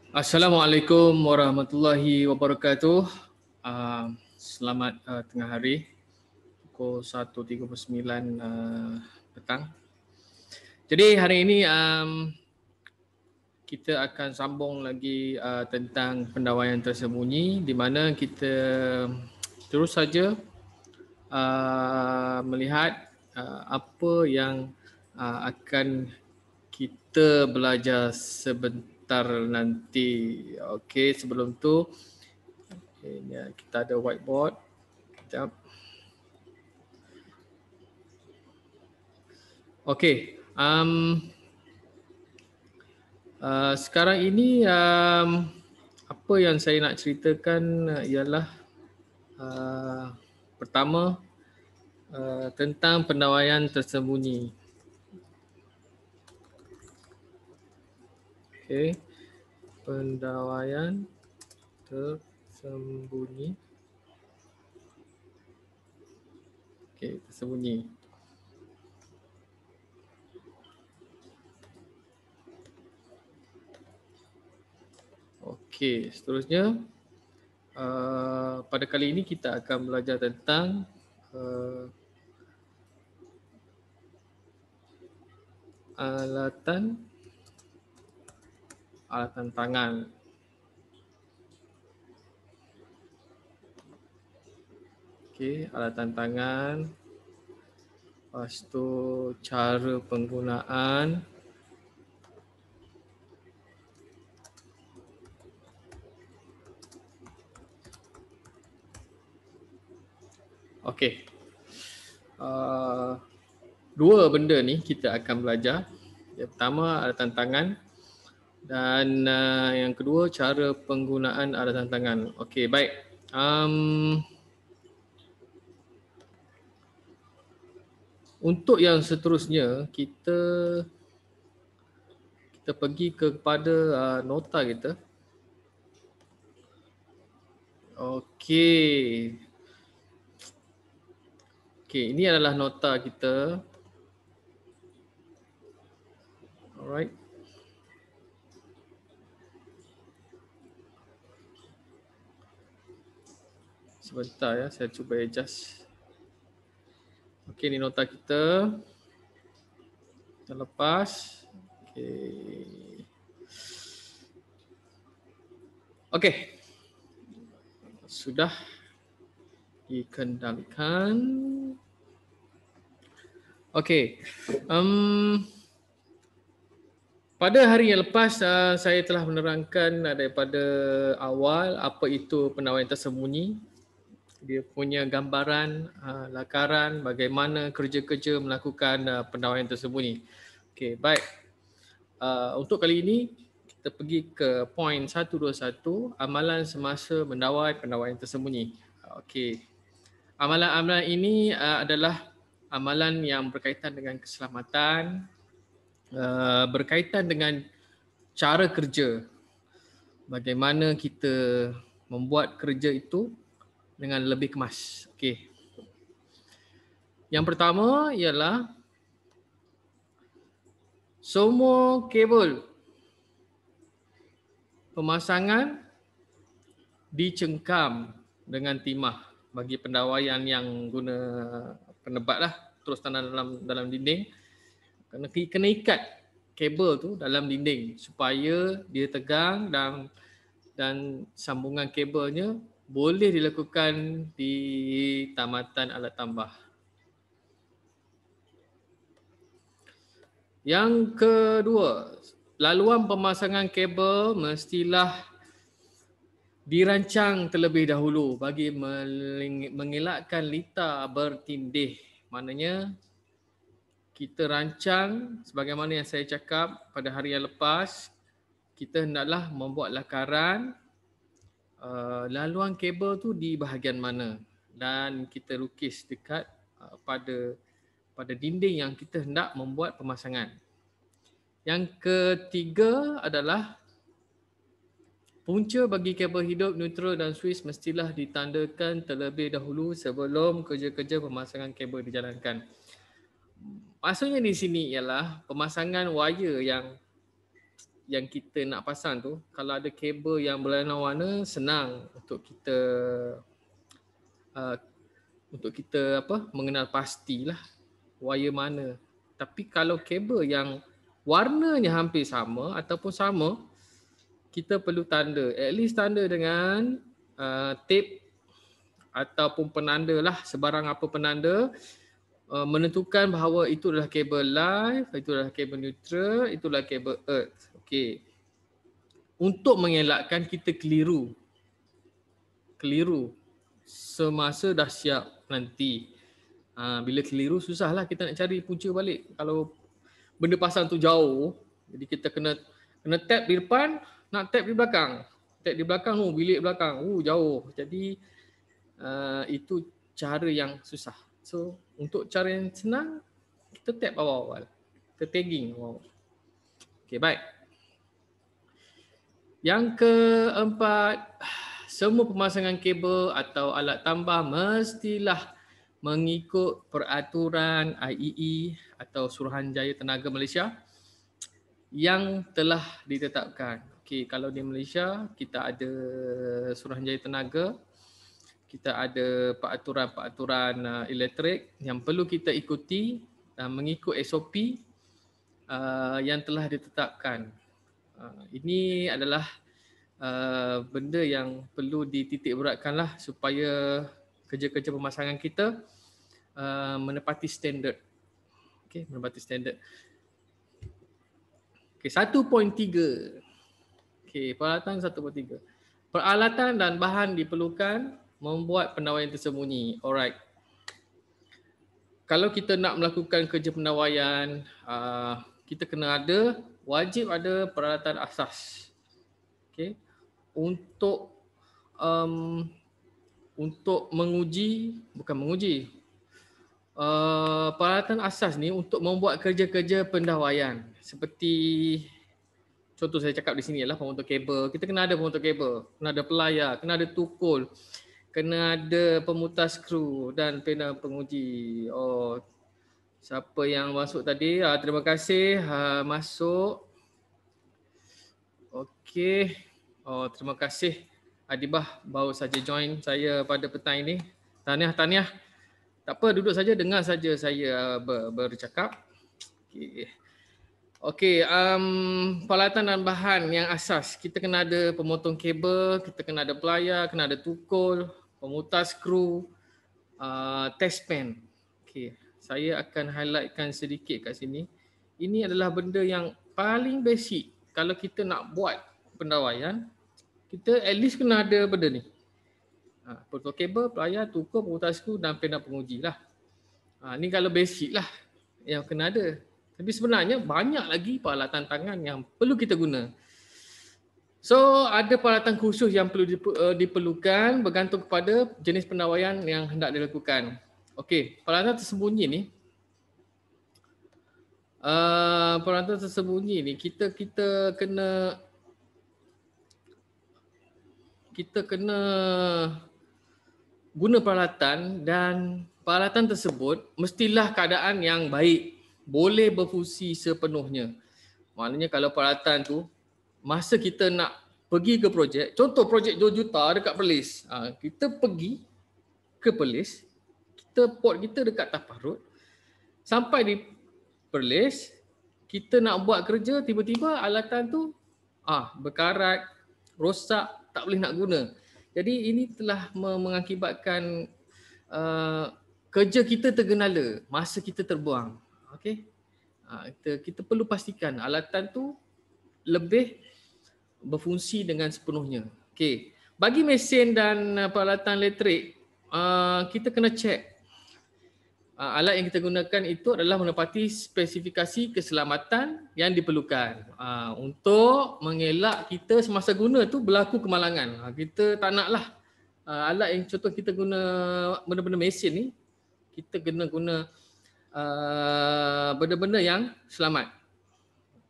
Assalamualaikum warahmatullahi wabarakatuh. Selamat tengah hari, pukul 1.39 petang. Jadi hari ini kita akan sambung lagi tentang pendawaian tersembunyi, di mana kita terus saja melihat apa yang akan kita belajar sebentar nanti. Okey, sebelum tu ini kita ada whiteboard. Sekejap. Okey, sekarang ini apa yang saya nak ceritakan ialah pertama tentang pendawaian tersembunyi. Okey, pendawaian tersembunyi. Okey, tersembunyi. Okey, seterusnya pada kali ini kita akan belajar tentang alatan tangan. Okey, alatan tangan. Lepas tu cara penggunaan. Okey. Dua benda ni kita akan belajar. Yang pertama alatan tangan dan yang kedua cara penggunaan alatan tangan. Okey, baik. Untuk yang seterusnya kita pergi kepada nota kita. Okey. Okey, ini adalah nota kita. Alright. Sebentar ya, saya cuba adjust. Okey, ini nota kita. Kita lepas. Okey. Okey. Sudah dikendalikan. Okey. Pada hari yang lepas saya telah menerangkan daripada awal apa itu pendawaian tersembunyi. Dia punya gambaran, lakaran bagaimana kerja-kerja melakukan pendawaian tersembunyi. Okey, baik. Untuk kali ini kita pergi ke poin 121, amalan semasa mendawai pendawaian tersembunyi. Okey. Amalan-amalan ini adalah amalan yang berkaitan dengan keselamatan, berkaitan dengan cara kerja. Bagaimana kita membuat kerja itu dengan lebih kemas. Okey. Yang pertama ialah semua kabel pemasangan dicengkam dengan timah bagi pendawaian yang guna penebat lah, terus tanam dalam dinding. Kena ikat kabel tu dalam dinding supaya dia tegang dan sambungan kabelnya boleh dilakukan di tamatan alat tambah. Yang kedua, laluan pemasangan kabel mestilah dirancang terlebih dahulu bagi mengelakkan litar bertindih. Maknanya kita rancang sebagaimana yang saya cakap pada hari yang lepas, kita hendaklah membuat lakaran laluan kabel tu di bahagian mana dan kita lukis dekat pada dinding yang kita hendak membuat pemasangan. Yang ketiga adalah punca bagi kabel hidup, neutral dan Swiss mestilah ditandakan terlebih dahulu sebelum kerja-kerja pemasangan kabel dijalankan. Maksudnya di sini ialah pemasangan wire yang yang kita nak pasang tu, kalau ada kabel yang berwarna-warna, senang untuk kita mengenal pastilah wire mana. Tapi kalau kabel yang warnanya hampir sama ataupun sama, kita perlu tanda, at least tanda dengan tape ataupun penanda lah, sebarang apa penanda, menentukan bahawa itu adalah kabel live, itu adalah kabel neutral, itulah kabel earth. Okey. Untuk mengelakkan kita keliru semasa dah siap nanti. Bila keliru susahlah kita nak cari punca balik. Kalau benda pasang tu jauh, jadi kita kena tap di depan, nak tap di belakang. Tap di belakang tu, bilik belakang, jauh. Jadi itu cara yang susah. So untuk cara yang senang, kita tap awal-awal. Kita tagging awal. Okey, baik. Yang keempat, semua pemasangan kabel atau alat tambah mestilah mengikut peraturan IEE atau Suruhanjaya Tenaga Malaysia yang telah ditetapkan. Okey, kalau di Malaysia kita ada Suruhanjaya Tenaga, kita ada peraturan-peraturan elektrik yang perlu kita ikuti dan mengikut SOP yang telah ditetapkan. Ini adalah benda yang perlu dititik beratkanlah supaya kerja-kerja pemasangan kita menepati standard. Okey, menepati standard. Okey, 1.3. Okey, peralatan 1.3. Peralatan dan bahan diperlukan membuat pendawaian tersembunyi. Alright. Kalau kita nak melakukan kerja pendawaian, kita kena wajib ada peralatan asas. Okey. Untuk peralatan asas ni untuk membuat kerja-kerja pendawaian. Seperti contoh saya cakap di sini ialah pemotor kabel. Kita kena ada pemotor kabel, kena ada pelayar, kena ada tukul, kena ada pemutar skru dan pena penguji. Siapa yang masuk tadi? Terima kasih masuk. Okey. Terima kasih Adibah baru saja join saya pada petang ini. Tahniah. Tak apa, duduk saja, dengar saja saya bercakap. Okey, peralatan dan bahan yang asas. Kita kena ada pemotong kabel, kita kena ada pelayar, kena ada tukul, pemutar skru, test pen. Okey, saya akan highlightkan sedikit kat sini. Ini adalah benda yang paling basic. Kalau kita nak buat pendawaian, kita at least kena ada benda ni. Pemotong kabel, pelayar, tukul, pemutar skru dan pena penguji lah. Ni kalau basic lah yang kena ada. Tapi sebenarnya banyak lagi peralatan tangan yang perlu kita guna. So ada peralatan khusus yang perlu diperlukan bergantung kepada jenis pendawaian yang hendak dilakukan. Okey, peralatan tersembunyi ni, kita kena guna peralatan dan peralatan tersebut mestilah keadaan yang baik, boleh berfungsi sepenuhnya. Maknanya kalau peralatan tu masa kita nak pergi ke projek, contoh projek 2 juta dekat Perlis, kita pergi ke Perlis, port kita dekat Taparut, sampai di Perlis, kita nak buat kerja, tiba-tiba alatan tu berkarat, rosak, tak boleh nak guna. Jadi ini telah mengakibatkan kerja kita tergenala masa kita terbuang. Okey. Kita perlu pastikan alatan tu lebih berfungsi dengan sepenuhnya. Okey. Bagi mesin dan peralatan elektrik, kita kena cek alat yang kita gunakan itu adalah menepati spesifikasi keselamatan yang diperlukan untuk mengelak kita semasa guna tu berlaku kemalangan. Kita tak naklah alat yang contoh kita guna benda-benda mesin ni, kita kena guna benda-benda yang selamat,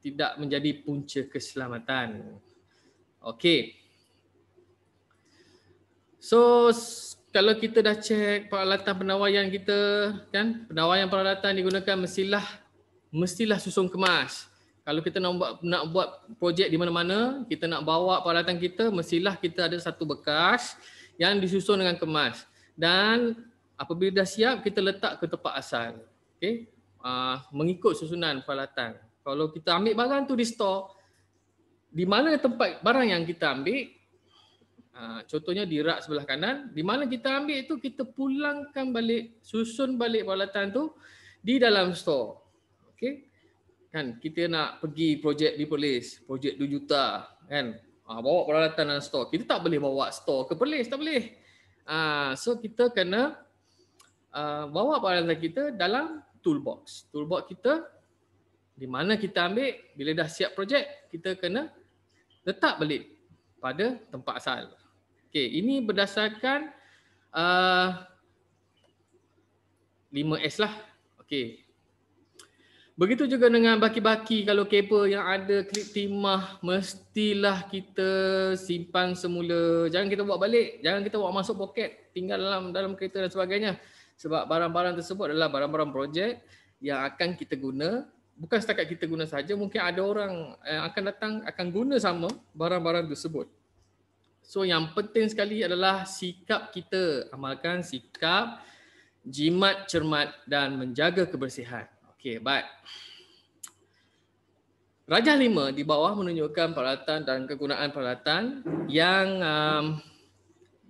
tidak menjadi punca keselamatan. Okey. So kalau kita dah cek peralatan pendawaian kita, kan, pendawaian peralatan digunakan mestilah susung kemas. Kalau kita nak buat projek di mana-mana, kita nak bawa peralatan kita, mestilah kita ada satu bekas yang disusun dengan kemas. Dan apabila dah siap, kita letak ke tempat asal. Okay? Mengikut susunan peralatan. Kalau kita ambil barang tu di store, di mana tempat barang yang kita ambil, contohnya di rak sebelah kanan, di mana kita ambil itu kita pulangkan balik, susun balik peralatan tu di dalam store. Okay? Kan kita nak pergi projek di Perlis, projek 2 juta kan. Bawa peralatan dalam store. Kita tak boleh bawa store ke Perlis, tak boleh. So kita kena bawa peralatan kita dalam toolbox. Toolbox kita di mana kita ambil, bila dah siap projek, kita kena letak balik pada tempat asal. Okey, ini berdasarkan 5S lah. Okey. Begitu juga dengan baki-baki, kalau kabel yang ada klip timah, mestilah kita simpan semula. Jangan kita bawa balik, jangan kita bawa masuk poket, tinggal dalam kereta dan sebagainya. Sebab barang-barang tersebut adalah barang-barang projek yang akan kita guna. Bukan setakat kita guna saja, mungkin ada orang yang akan datang akan guna sama barang-barang tersebut. So yang penting sekali adalah sikap kita, amalkan sikap jimat, cermat dan menjaga kebersihan. Okey, baik. Rajah 5 di bawah menunjukkan peralatan dan kegunaan peralatan yang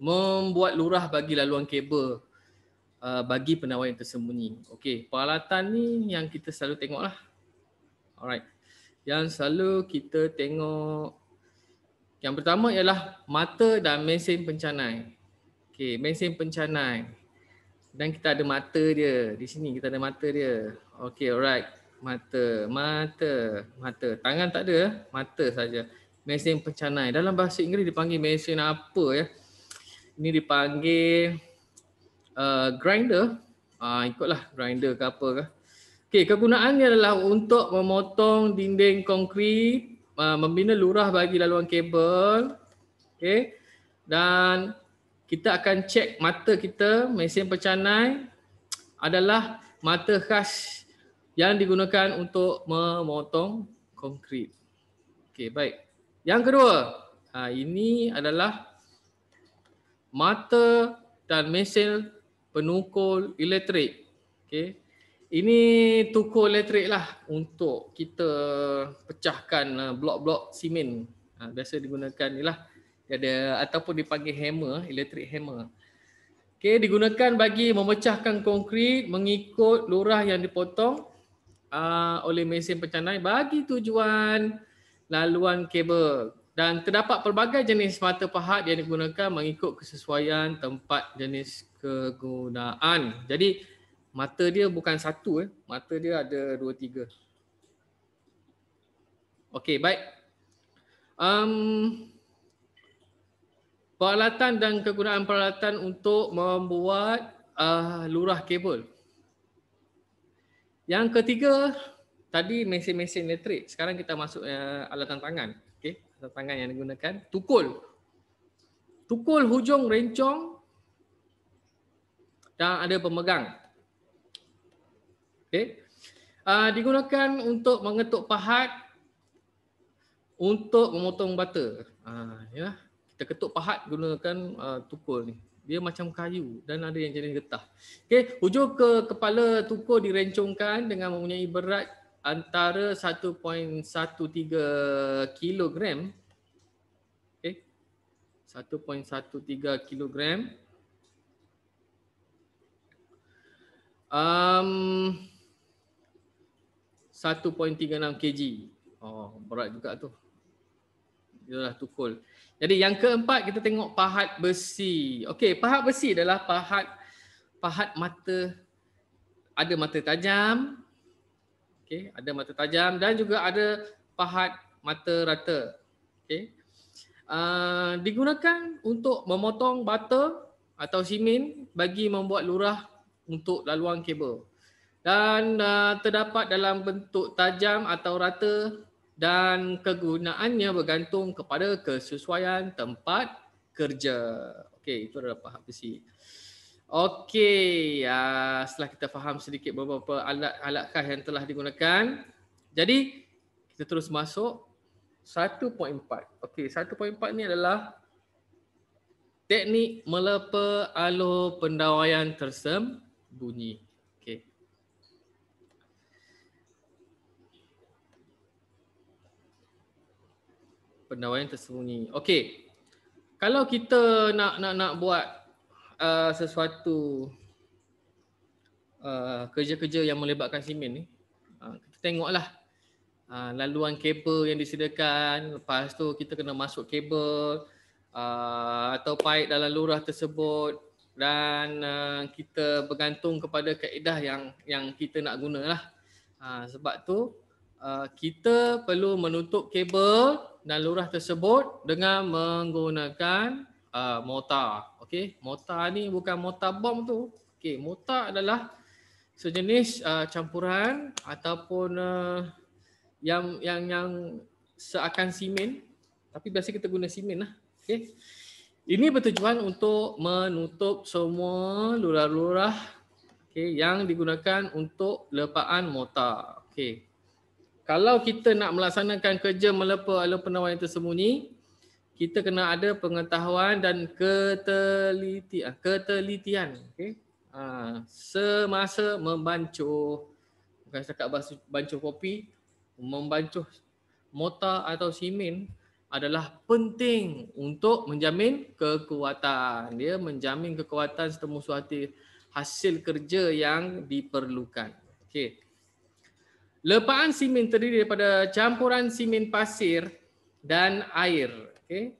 membuat lurah bagi laluan kabel bagi penawar yang tersembunyi. Okey, peralatan ni yang kita selalu tengoklah. Alright. Yang selalu kita tengok, yang pertama ialah mata dan mesin pencanai. Okey, mesin pencanai. Dan kita ada mata dia. Di sini kita ada mata dia. Okey, alright. Mata. Tangan tak ada, mata saja. Mesin pencanai. Dalam bahasa Inggeris dipanggil mesin apa ya? Ini dipanggil grinder. Ikutlah grinder ke apa ke. Okey, kegunaannya adalah untuk memotong dinding konkrit, membina lurah bagi laluan kabel. Okey. Dan kita akan cek mata kita, mesin pencanai adalah mata khas yang digunakan untuk memotong konkrit. Okey, baik. Yang kedua, ini adalah mata dan mesin penukul elektrik. Okey. Ini tukul elektrik lah untuk kita pecahkan blok-blok simen. Biasa digunakan ni lah. Ada ataupun dipanggil hammer, electric hammer. Okey, digunakan bagi memecahkan konkrit mengikut lurah yang dipotong oleh mesin pencanai bagi tujuan laluan kabel. Dan terdapat pelbagai jenis mata pahat yang digunakan mengikut kesesuaian tempat jenis kegunaan. Jadi mata dia bukan satu, mata dia ada 2, 3. Okey, baik. Peralatan dan kegunaan peralatan untuk membuat lurah kabel. Yang ketiga, tadi mesin-mesin elektrik. Sekarang kita masuk alatan tangan. Okey, alatan tangan yang digunakan. Tukul. Tukul hujung rencong dan ada pemegang. Okey. Digunakan untuk mengetuk pahat untuk memotong bata. Ya. Kita ketuk pahat gunakan tukul ni. Dia macam kayu dan ada yang jenis getah. Okey, hujung kepala tukul direncongkan dengan mempunyai berat antara 1.13 kilogram. Okey. 1.13 kilogram. 1.36 kg. Berat juga tu. Itulah tukul. Jadi yang keempat kita tengok pahat besi. Okey, pahat besi adalah pahat mata. Ada mata tajam. Okey, ada mata tajam dan juga ada pahat mata rata. Okey. Digunakan untuk memotong bata atau simen bagi membuat lurah untuk laluan kabel. Dan terdapat dalam bentuk tajam atau rata dan kegunaannya bergantung kepada kesesuaian tempat kerja. Okey, itu adalah pahat besi. Okey, setelah kita faham sedikit beberapa alat-alat khas yang telah digunakan, jadi Kita terus masuk 1.4. Okey, 1.4 ni adalah teknik melepah alur pendawaian tersembunyi. Okey. Pendawaian tersembunyi. Okey. Kalau kita nak buat sesuatu kerja-kerja yang melibatkan simen ni, kita tengoklah laluan kabel yang disediakan, lepas tu kita kena masuk kabel atau paip dalam lurah tersebut, dan kita bergantung kepada kaedah yang kita nak gunalah. Sebab tu kita perlu menutup kabel dan lurah tersebut dengan menggunakan mortar. Okey, mortar ni bukan mortar bom tu. Okey, mortar adalah sejenis campuran ataupun yang seakan simen, tapi biasa kita guna simen lah. Okey. Ini bertujuan untuk menutup semua lurah-lurah yang digunakan untuk lepaan mortar. Okey. Kalau kita nak melaksanakan kerja melepah alur pendawaian tersembunyi, kita kena ada pengetahuan dan ketelitian. Okey. Semasa membancuh, bukan setakat bancuh kopi, membancuh mortar atau simen adalah penting untuk menjamin kekuatan. Dia menjamin kekuatan setemu suatu hasil kerja yang diperlukan. Okey. Lepaan simen terdiri daripada campuran simen pasir dan air. Okey.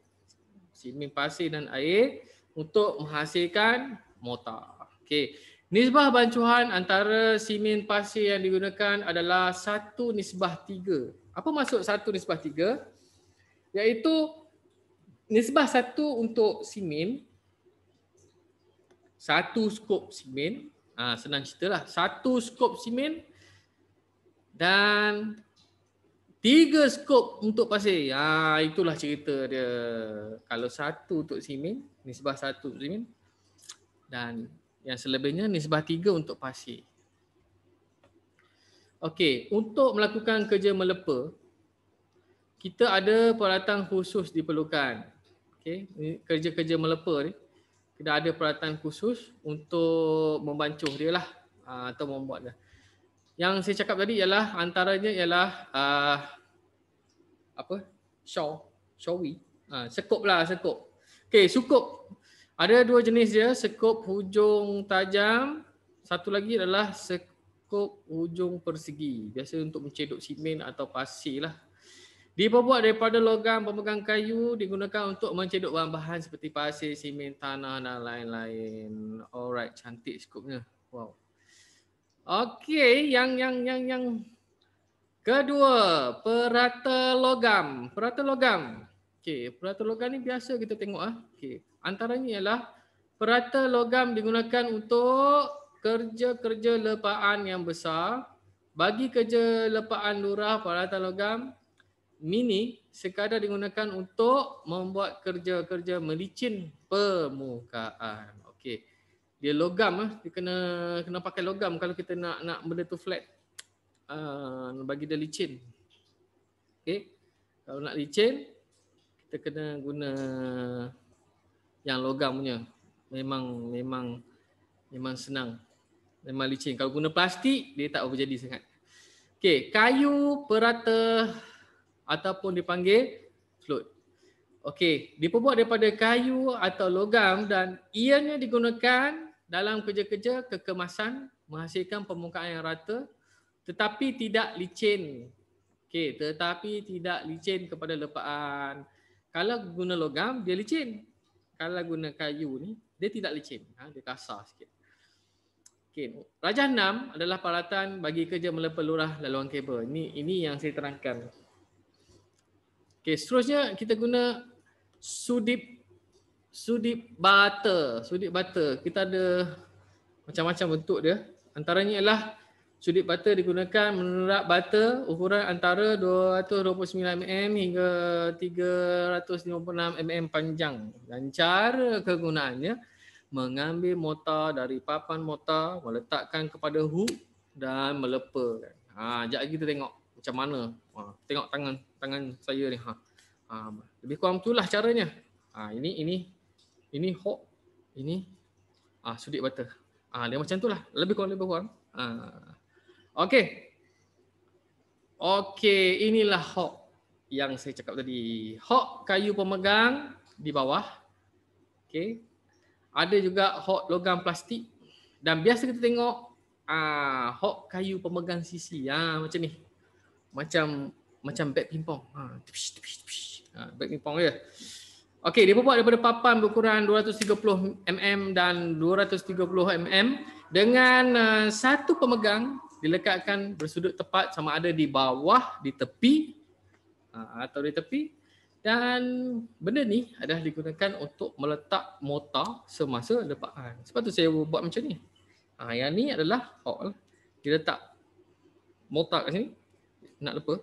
Simen pasir dan air untuk menghasilkan mortar. Okey. Nisbah bancuhan antara simen pasir yang digunakan adalah 1:3. Apa maksud 1:3? Iaitu nisbah 1 untuk simen, 1 skop simen, senang ceritalah, 1 skop simen dan 3 skop untuk pasir. Itulah cerita dia. Kalau 1 untuk simen, nisbah 1 untuk simen, dan yang selebihnya nisbah 3 untuk pasir. Okey, untuk melakukan kerja melepah, kita ada peralatan khusus diperlukan. Okey, kerja-kerja melepah ni, kita ada peralatan khusus untuk membancuh dia lah, atau membuat dia. Yang saya cakap tadi ialah antaranya ialah shawi, sekop lah, sekop. Okey, sekop. Ada 2 jenis dia, sekop hujung tajam, satu lagi adalah sekop hujung persegi. Biasa untuk mencedok simen atau pasir lah. Diperbuat daripada logam pemegang kayu, digunakan untuk mencedok bahan-bahan seperti pasir, simen, tanah dan lain-lain. Alright, cantik sekopnya. Wow. Okey, yang kedua, perata logam. Perata logam. Okey, perata logam ni biasa kita tengok Okey, antaranya ialah perata logam digunakan untuk kerja-kerja lepaan yang besar. Bagi kerja lepaan lurah, peralatan logam mini sekadar digunakan untuk membuat kerja-kerja melicin permukaan. Okey. Dia logam dia kena pakai logam kalau kita nak benda tu flat. Bagi dia licin. Okey. Kalau nak licin, kita kena guna yang logam punya. Memang senang. Memang licin. Kalau guna plastik, dia tak berjadi sangat. Okey, kayu perata ataupun dipanggil float. Okey, diperbuat daripada kayu atau logam dan ianya digunakan dalam kerja-kerja kekemasan menghasilkan permukaan yang rata tetapi tidak licin. Okey, tetapi tidak licin kepada lepaan. Kalau guna logam, dia licin. Kalau guna kayu ni, dia tidak licin. Dia kasar sikit. Okey, Rajah 6 adalah peralatan bagi kerja melepah lurah laluan kabel. Ini yang saya terangkan. Okey, seterusnya kita guna sudip butter. Sudip butter, kita ada macam-macam bentuk dia. Antaranya ialah sudip butter digunakan menerap butter ukuran antara 229 mm hingga 356 mm panjang. Dan cara kegunaannya, mengambil mortar dari papan mortar, meletakkan kepada hook dan melepahkan. Sekejap lagi kita tengok macam mana. Tengok tangan saya ni. Lebih kurang itulah caranya. Ini hok, ini sudik butter. Dia macam itulah, lebih kurang. Okey. Okey, inilah hok yang saya cakap tadi. Hok kayu pemegang di bawah. Okey. Ada juga hok logam plastik dan biasa kita tengok hok kayu pemegang sisi macam ni. Macam bat pingpong. Bat pingpong je. Okey, dia berbuat daripada papan berukuran 230 mm dan 230 mm dengan satu pemegang diletakkan bersudut tepat sama ada di bawah, di tepi atau di tepi, dan benda ni adalah digunakan untuk meletak mortar semasa lepaan. Sebab tu saya buat macam ni. Yang ni adalah hok. Dia letak mortar kat sini. Nak lepa.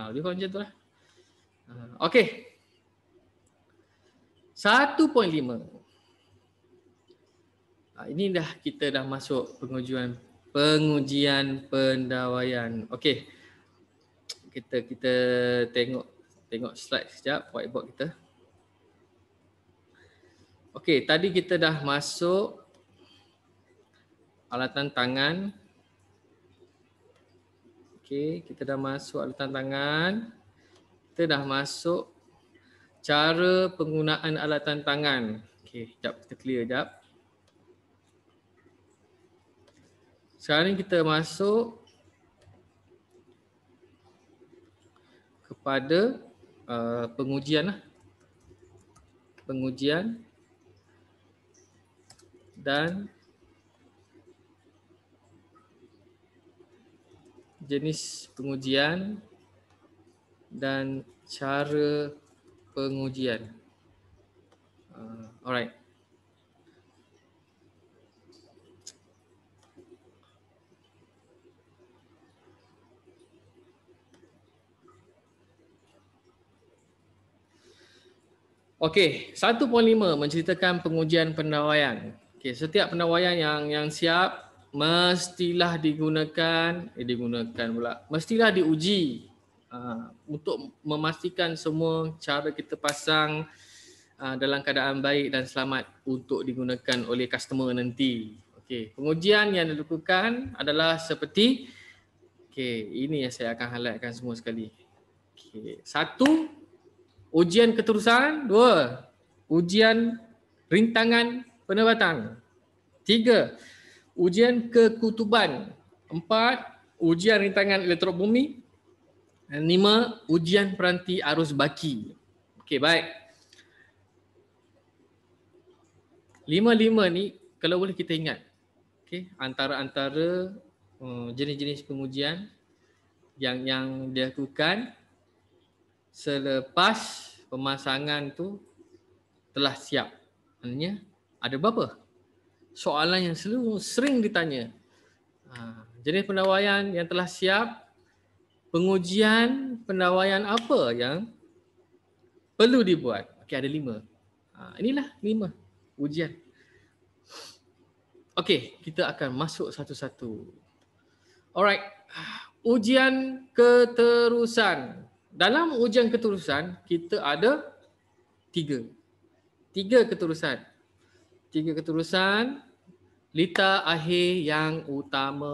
Lebih kurang macam tu lah. Okey. 1.5. Ini kita dah masuk pengujian pendawaian. Okey. Kita tengok slide sekejap whiteboard kita. Okey, tadi kita dah masuk alatan tangan. Okey, kita dah masuk alatan tangan. Kita dah masuk cara penggunaan alatan tangan. Okey, sekejap kita clear sekejap. Sekarang ni kita masuk kepada pengujian lah. Pengujian dan jenis pengujian dan cara pengujian. Alright. Okey, 1.5 menceritakan pengujian pendawaian. Okey, setiap pendawaian yang siap mestilah mestilah diuji untuk memastikan semua cara kita pasang dalam keadaan baik dan selamat untuk digunakan oleh customer nanti. Okey, pengujian yang dilakukan adalah seperti ini yang saya akan highlightkan semua sekali. Okey, 1, ujian keterusan. 2, ujian rintangan penerbitan. 3, ujian kekutuban. 4, ujian rintangan elektrod bumi. Dan 5, ujian peranti arus baki. Okey, baik. 5 ni kalau boleh kita ingat. Okey, antara jenis-jenis pengujian yang dilakukan selepas pemasangan tu telah siap. Maknanya ada berapa? Soalan yang sering ditanya. Jenis pendawaian yang telah siap, pengujian pendawaian apa yang perlu dibuat. Okey, ada 5. Inilah 5 ujian. Okey, kita akan masuk satu-satu. Alright. Ujian keterusan. Dalam ujian keterusan, kita ada 3 keterusan. 3 keterusan lita akhir yang utama.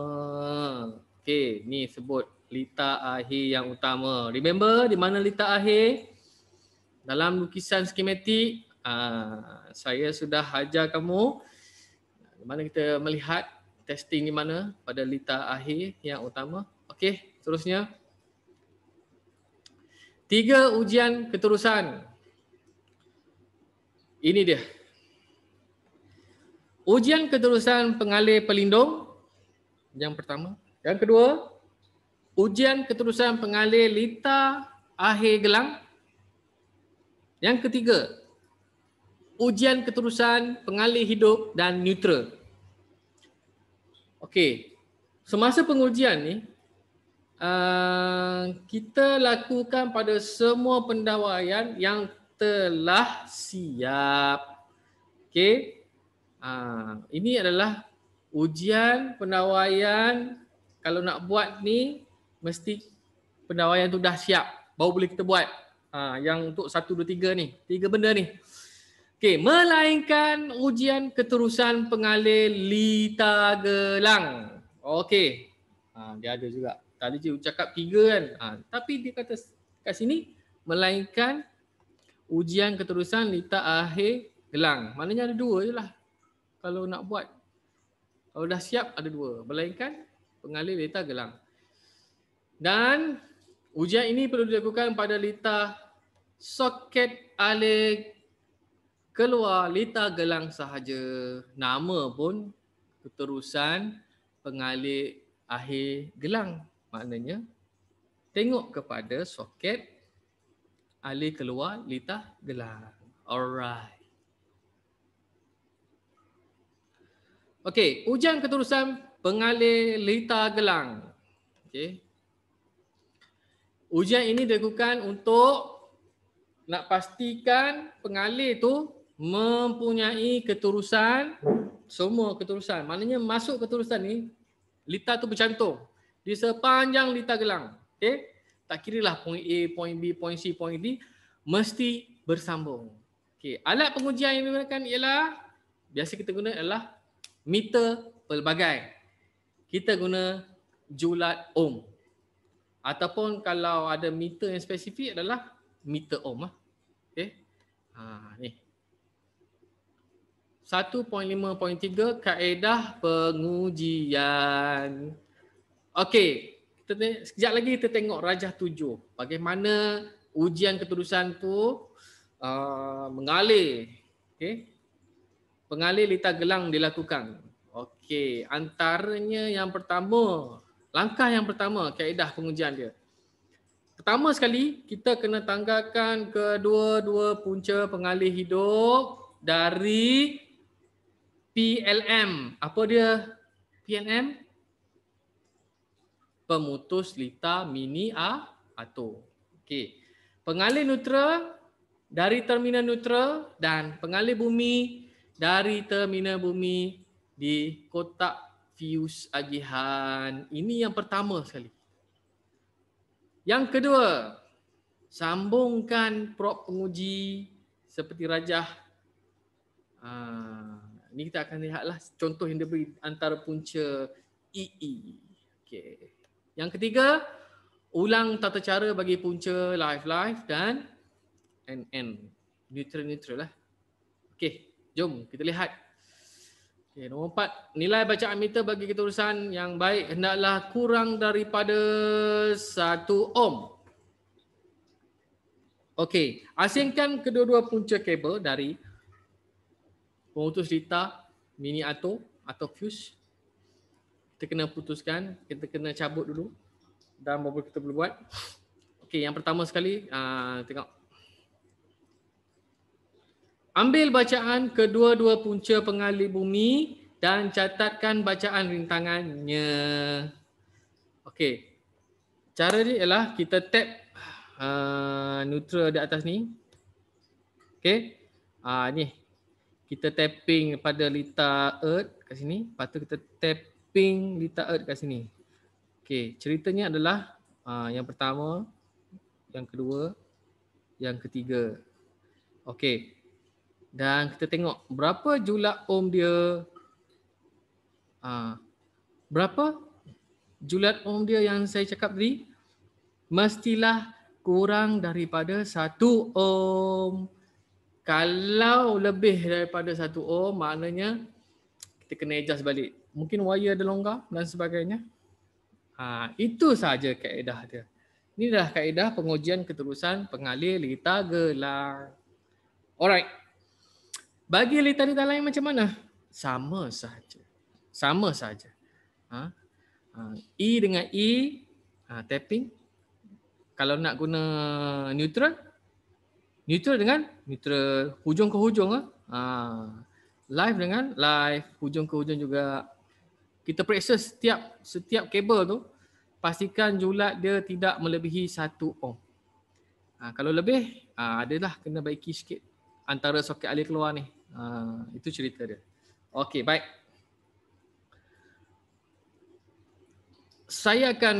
Okey, ni sebut lita akhir yang utama. Remember di mana lita akhir? Dalam lukisan skematik, saya sudah ajar kamu di mana kita melihat testing di mana pada lita akhir yang utama. Okey, seterusnya 3 ujian keterusan. Ini dia. Ujian keterusan pengalir pelindung yang pertama. Yang kedua, ujian keterusan pengalir lita akhir gelang. Yang ketiga, ujian keterusan pengalir hidup dan neutral. Okey, semasa pengujian ni, kita lakukan pada semua pendawaian yang telah siap. Okey. Ini adalah ujian pendawaian. Kalau nak buat ni mesti pendawaian tu dah siap, baru boleh kita buat. Yang untuk 1, 2, 3 ni, 3 benda ni. Okey, melainkan ujian keterusan pengalih lita gelang. Okey. Dia ada juga. Tadi cikgu cakap 3 kan. Tapi dia kata kat sini melainkan ujian keterusan lita akhir gelang. Maknanya ada 2 je lah. Kalau nak buat. Kalau dah siap ada 2. Melainkan pengalih lita gelang. Dan ujian ini perlu dilakukan pada lita soket alih keluar lita gelang sahaja. Nama pun keterusan pengalih akhir gelang. Maknanya tengok kepada soket alih keluar lita gelang. Alright. Okey, ujian keterusan pengalih lita gelang. Okey. Ujian ini dilakukan untuk nak pastikan pengalih tu mempunyai keterusan, semua keterusan. Maknanya masuk keterusan ni, lita tu bercantum di sepanjang lita gelang. Okey? Tak kiralah point A, point B, point C, point D, mesti bersambung. Okey, alat pengujian yang digunakan ialah, biasa kita guna ialah meter pelbagai. Kita guna julat ohm. Ataupun kalau ada meter yang spesifik adalah meter ohm lah. Okey. Ni. 1.5.3 kaedah pengujian. Okey, sekejap lagi kita tengok rajah 7. Bagaimana ujian keterusan tu mengalih. Okey. Pengalih lita gelang dilakukan. Okey, antaranya yang pertama, langkah yang pertama kaedah pengujian dia. Pertama sekali, kita kena tanggalkan kedua-dua punca pengalih hidup dari PLM. Apa dia PLM? Pemutus lita mini atom. Okey. Pengalih neutral dari terminal neutral dan pengalih bumi dari terminal bumi di kotak fuse agihan. Ini yang pertama sekali. Yang kedua, sambungkan prop penguji seperti rajah. Ini kita akan lihatlah contoh yang diberi antara punca EE. Okay. Yang ketiga, ulang tata cara bagi punca live dan NN. Neutral lah. Okey, jom kita lihat. Okay, nombor 4, nilai bacaan meter bagi keterusan yang baik hendaklah kurang daripada 1 ohm. Okey, asingkan kedua-dua punca kabel dari pemutus lita mini atom atau fuse. Kita kena putuskan, kita kena cabut dulu dan baru kita boleh buat. Okey, yang pertama sekali tengok. Ambil bacaan kedua-dua punca pengalih bumi dan catatkan bacaan rintangannya. Okey. Cara dia ialah kita tap neutral di atas ni. Okey. Ni. Kita tapping pada lita earth kat sini. Lepas tu kita tapping lita earth kat sini. Okey, ceritanya adalah yang pertama, yang kedua, yang ketiga. Okey. Dan kita tengok berapa julat ohm dia. Berapa julat ohm dia yang saya cakap tadi? Mestilah kurang daripada 1 ohm. Kalau lebih daripada 1 ohm, maknanya kita kena adjust balik. Mungkin wire ada longgar dan sebagainya. Itu sahaja kaedah dia. Ini adalah kaedah pengujian keterusan pengalih lita gelang. Alright. Bagi lita-lita lain macam mana? Sama sahaja. Sama sahaja. E dengan E, tapping. Kalau nak guna neutral, neutral dengan neutral, hujung ke hujung. Live dengan live, hujung ke hujung juga. Kita periksa setiap kabel tu, pastikan julat dia tidak melebihi 1 ohm. Kalau lebih, adalah kena baiki sikit antara soket alih keluar ni. Itu cerita dia. Okey, baik. saya akan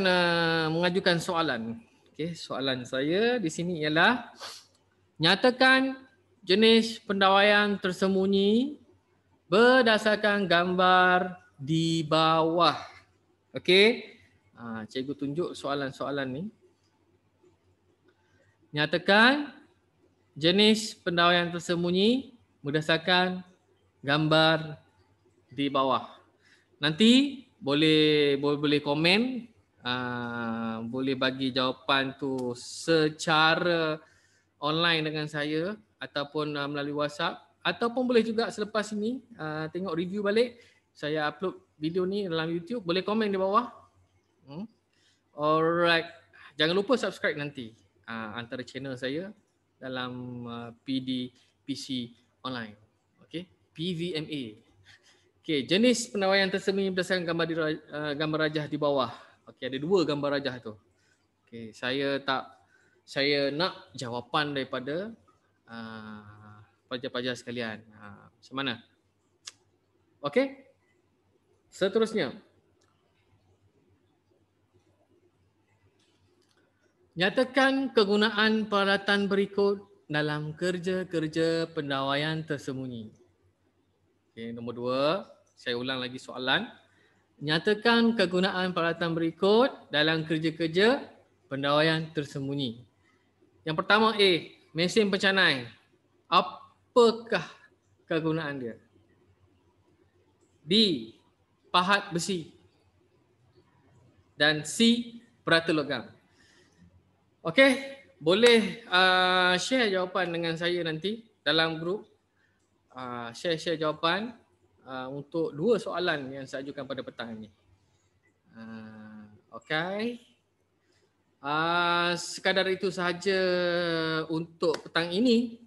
mengajukan soalan. Okey, soalan saya di sini ialah nyatakan jenis pendawaian tersembunyi berdasarkan gambar di bawah. Okey. Cikgu tunjuk soalan-soalan ni. Nyatakan jenis pendawaian tersembunyi berdasarkan gambar di bawah. Nanti boleh komen, boleh bagi jawapan tu secara online dengan saya ataupun melalui WhatsApp, ataupun boleh juga selepas ini tengok review balik. Saya upload video ni dalam YouTube, boleh komen di bawah. Alright, jangan lupa subscribe nanti antara channel saya dalam PDPC online. Okay, PVMA. Okay, jenis pendawaian tersembunyi berdasarkan gambar rajah di bawah. Okay, ada 2 gambar rajah tu. Okay, saya nak jawapan daripada pelajar-pelajar sekalian. Macam mana? Okay, seterusnya. Nyatakan kegunaan peralatan berikut dalam kerja-kerja pendawaian tersembunyi. Okay, nombor 2, saya ulang lagi soalan. Nyatakan kegunaan peralatan berikut dalam kerja-kerja pendawaian tersembunyi. Yang pertama A, mesin pencanai. Apakah kegunaan dia? B, pahat besi. Dan C, perata logam. Okey, boleh share jawapan dengan saya nanti dalam grup. Share jawapan untuk 2 soalan yang saya ajukan pada petang ini. Okey. Sekadar itu sahaja untuk petang ini.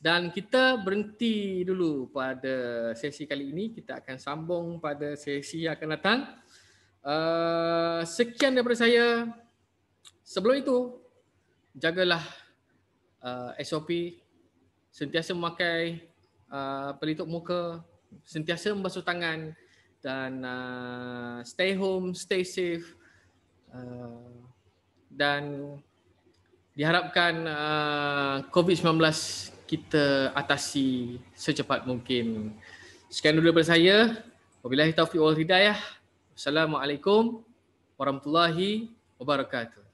Dan kita berhenti dulu pada sesi kali ini. Kita akan sambung pada sesi yang akan datang. Sekian daripada saya. Sebelum itu, jagalah SOP, sentiasa memakai pelitup muka, sentiasa membasuh tangan dan stay home, stay safe, dan diharapkan COVID-19 kita atasi secepat mungkin. Sekian dulu daripada saya. Wabillahi taufiq wal hidayah. Assalamualaikum warahmatullahi wabarakatuh.